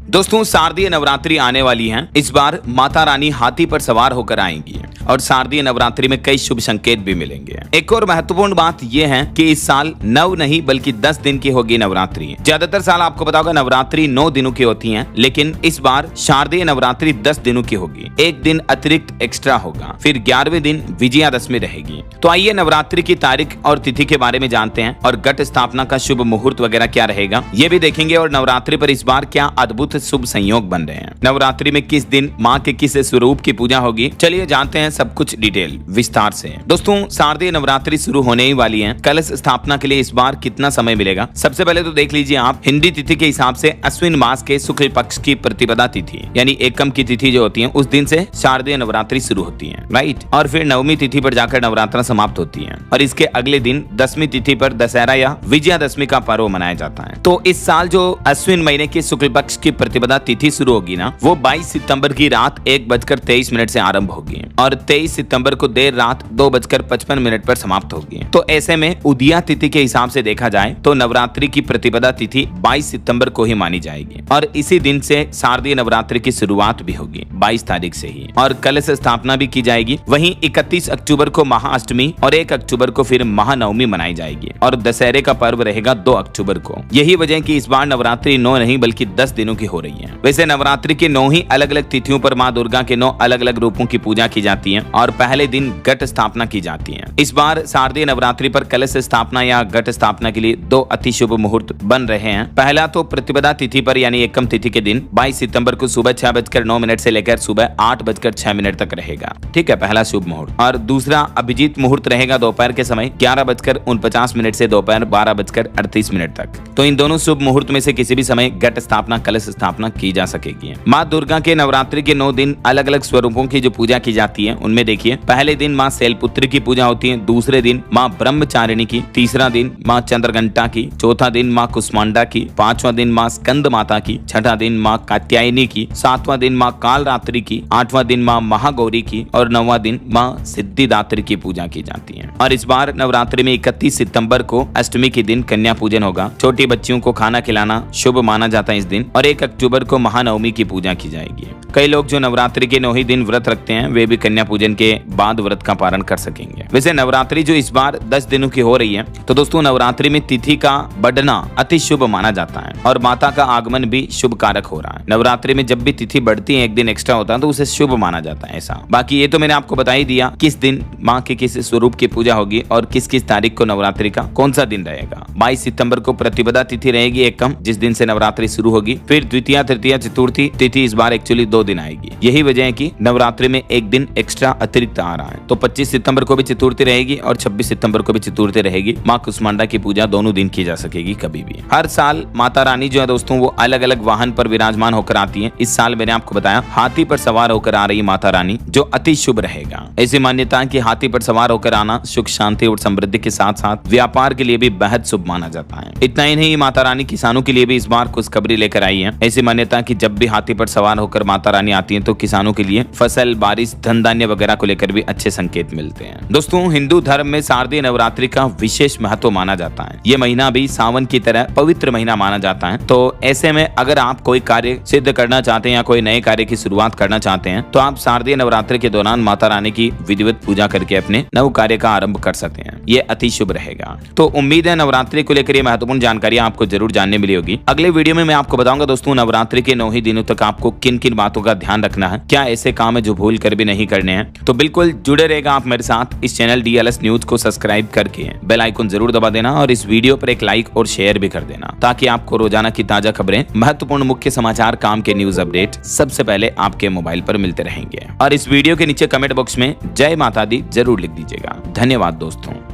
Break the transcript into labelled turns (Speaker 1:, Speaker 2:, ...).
Speaker 1: दोस्तों शारदीय नवरात्रि आने वाली है। इस बार माता रानी हाथी पर सवार होकर आएंगी और शारदीय नवरात्रि में कई शुभ संकेत भी मिलेंगे। एक और महत्वपूर्ण बात यह है कि इस साल 9 नहीं बल्कि 10 दिन की होगी नवरात्रि। ज्यादातर साल आपको पता होगा नवरात्रि 9 दिनों की होती है, लेकिन इस बार शारदीय नवरात्रि 10 दिनों की होगी। एक दिन अतिरिक्त एक्स्ट्रा होगा, फिर 11वें दिन विजयादशमी रहेगी। तो आइए नवरात्रि की तारीख और तिथि के बारे में जानते हैं और घट स्थापना का शुभ मुहूर्त वगैरह क्या रहेगा ये भी देखेंगे। और नवरात्रि पर इस बार क्या अद्भुत शुभ संयोग बन रहे हैं। नवरात्रि में किस दिन माँ के किस स्वरूप की पूजा होगी, चलिए जानते हैं सब कुछ डिटेल विस्तार से। दोस्तों शारदीय नवरात्रि शुरू होने ही वाली है। कलश स्थापना के लिए इस बार कितना समय मिलेगा, सबसे पहले तो देख लीजिए आप। हिंदी तिथि के हिसाब से अश्विन मास के शुक्ल पक्ष की प्रतिपदा तिथि यानी एकम की तिथि जो होती है उस दिन से शारदीय नवरात्रि शुरू होती है, राइट। और फिर 9वीं तिथि पर जाकर नवरात्रा समाप्त होती है और इसके अगले दिन 10वीं तिथि पर दशहरा या विजयादशमी का पर्व मनाया जाता है। तो इस साल जो अश्विन महीने के शुक्ल पक्ष की प्रतिपदा तिथि शुरू होगी ना, वो 22 सितंबर की रात 1:23 से आरंभ होगी और 23 सितंबर को देर रात 2:55 पर समाप्त होगी। तो ऐसे में उदया तिथि के हिसाब से देखा जाए तो नवरात्रि की प्रतिपदा तिथि 22 सितंबर को ही मानी जाएगी और इसी दिन से शारदीय नवरात्रि की शुरुआत भी होगी 22 तारीख से ही, और कलश स्थापना भी की जाएगी। वहीं 31 अक्टूबर को महाअष्टमी और 1 अक्टूबर को फिर महानवमी मनाई जाएगी और दशहरे का पर्व रहेगा 2 अक्टूबर को। यही वजह कि इस बार नवरात्रि 9 नहीं बल्कि 10 दिनों की हो रही है। वैसे नवरात्रि के 9 ही अलग अलग तिथियों पर माँ दुर्गा के 9 अलग अलग रूपों की पूजा की जाती है और पहले दिन घट स्थापना की जाती है। इस बार शारदीय नवरात्रि पर कलश स्थापना या घट स्थापना के लिए 2 अति शुभ मुहूर्त बन रहे हैं। पहला तो प्रतिपदा तिथि पर यानी एकम तिथि के दिन 22 सितंबर को सुबह 6:09 से लेकर सुबह 8:06 तक रहेगा, ठीक है, पहला शुभ मुहूर्त। और दूसरा अभिजीत मुहूर्त रहेगा दोपहर के समय 11:49 से दोपहर 12:38 तक। तो इन दोनों शुभ मुहूर्त में से किसी भी समय घट स्थापना कलश स्थापना की जा सकेगी। माँ दुर्गा के नवरात्रि के 9 दिन अलग अलग स्वरूपों की जो पूजा की जाती है उनमें देखिए, पहले दिन माँ शैलपुत्री की पूजा होती है, दूसरे दिन माँ ब्रह्मचारिणी की, तीसरा दिन माँ चंद्रघंटा की, चौथा दिन माँ कुष्मांडा की, 5वां दिन माँ स्कंद माता की, छठा दिन माँ कात्यायनी की, 7वां दिन माँ कालरात्रि की, 8वां दिन माँ महागौरी की और 9वां दिन माँ सिद्धिदात्री की पूजा की जाती है। और इस बार नवरात्रि में 31 सितंबर को अष्टमी के दिन कन्या पूजन होगा। छोटी बच्चियों को खाना खिलाना शुभ माना जाता है इस दिन। और 1 अक्टूबर को महानवमी की पूजा की जाएगी। कई लोग जो नवरात्रि के 9 ही दिन व्रत रखते हैं वे भी कन्या पूजन के बाद व्रत का पालन कर सकेंगे। वैसे नवरात्रि जो इस बार 10 दिनों की हो रही है, तो दोस्तों नवरात्रि में तिथि का बढ़ना अति शुभ माना जाता है और माता का आगमन भी शुभ कारक हो रहा है। नवरात्रि में जब भी तिथि बढ़ती है, एक दिन एक्स्ट्रा होता है, तो उसे शुभ माना जाता है ऐसा। बाकी ये तो मैंने आपको बता ही दिया किस दिन माँ के किस स्वरूप की पूजा होगी और किस किस तारीख को नवरात्रि का कौन सा दिन रहेगा। 22 सितंबर को प्रतिपदा तिथि रहेगी एकम, जिस दिन से नवरात्रि शुरू होगी। फिर द्वितीया तृतीया चतुर्थी तिथि इस बार एक्चुअली 2 दिन आएगी। यही वजह है कि नवरात्रि में एक दिन एक्स्ट्रा अतिरिक्त आ रहा है। तो 25 सितंबर को भी चतुर्थी रहेगी और 26 सितंबर को भी चतुर्थी रहेगी। माँ कुष्मांडा की पूजा दोनों दिन की जा सकेगी कभी भी। हर साल माता रानी जो है दोस्तों वो अलग अलग वाहन पर विराजमान होकर आती है। इस साल मैंने आपको बताया हाथी पर सवार होकर आ रही माता रानी, जो अति शुभ रहेगा। ऐसी मान्यता है कि हाथी पर सवार होकर आना सुख शांति और समृद्धि के साथ साथ व्यापार के लिए भी बेहद शुभ माना जाता है। इतना ही नहीं, माता रानी किसानों के लिए भी इस बार खुशखबरी लेकर आई है। ऐसी मान्यता कि जब भी हाथी पर सवार होकर माता रानी आती है तो किसानों के लिए फसल, बारिश, धन धान्य वगैरह को लेकर भी अच्छे संकेत मिलते हैं। दोस्तों हिंदू धर्म में शारदीय नवरात्रि का विशेष महत्व माना जाता है। ये महीना भी सावन की तरह पवित्र महीना माना जाता है। तो ऐसे में अगर आप कोई कार्य सिद्ध करना चाहते हैं या कोई नए कार्य की शुरुआत करना चाहते हैं तो आप शारदीय नवरात्रि के दौरान माता रानी की विधिवत पूजा करके अपने नव कार्य का आरंभ कर सकते हैं। ये अति शुभ रहेगा। तो उम्मीद है नवरात्रि को लेकर ये महत्वपूर्ण जानकारी आपको जरूर जानने मिली होगी। अगले वीडियो में मैं आपको बताऊंगा दोस्तों नवरात्रि के 9 ही दिनों तक आपको किन किन बातों का ध्यान रखना है, क्या ऐसे काम है जो भूल कर भी नहीं करने हैं। तो बिल्कुल जुड़े रहेगा आप मेरे साथ। इस चैनल DLS न्यूज को सब्सक्राइब करके बेल आइकन जरूर दबा देना और इस वीडियो पर एक लाइक और शेयर भी कर देना ताकि आपको रोजाना की ताजा खबरें, महत्वपूर्ण मुख्य समाचार, काम के न्यूज अपडेट सबसे पहले आपके मोबाइल पर मिलते रहेंगे। और इस वीडियो के नीचे कमेंट बॉक्स में जय माता दी जरूर लिख दीजिएगा। धन्यवाद दोस्तों।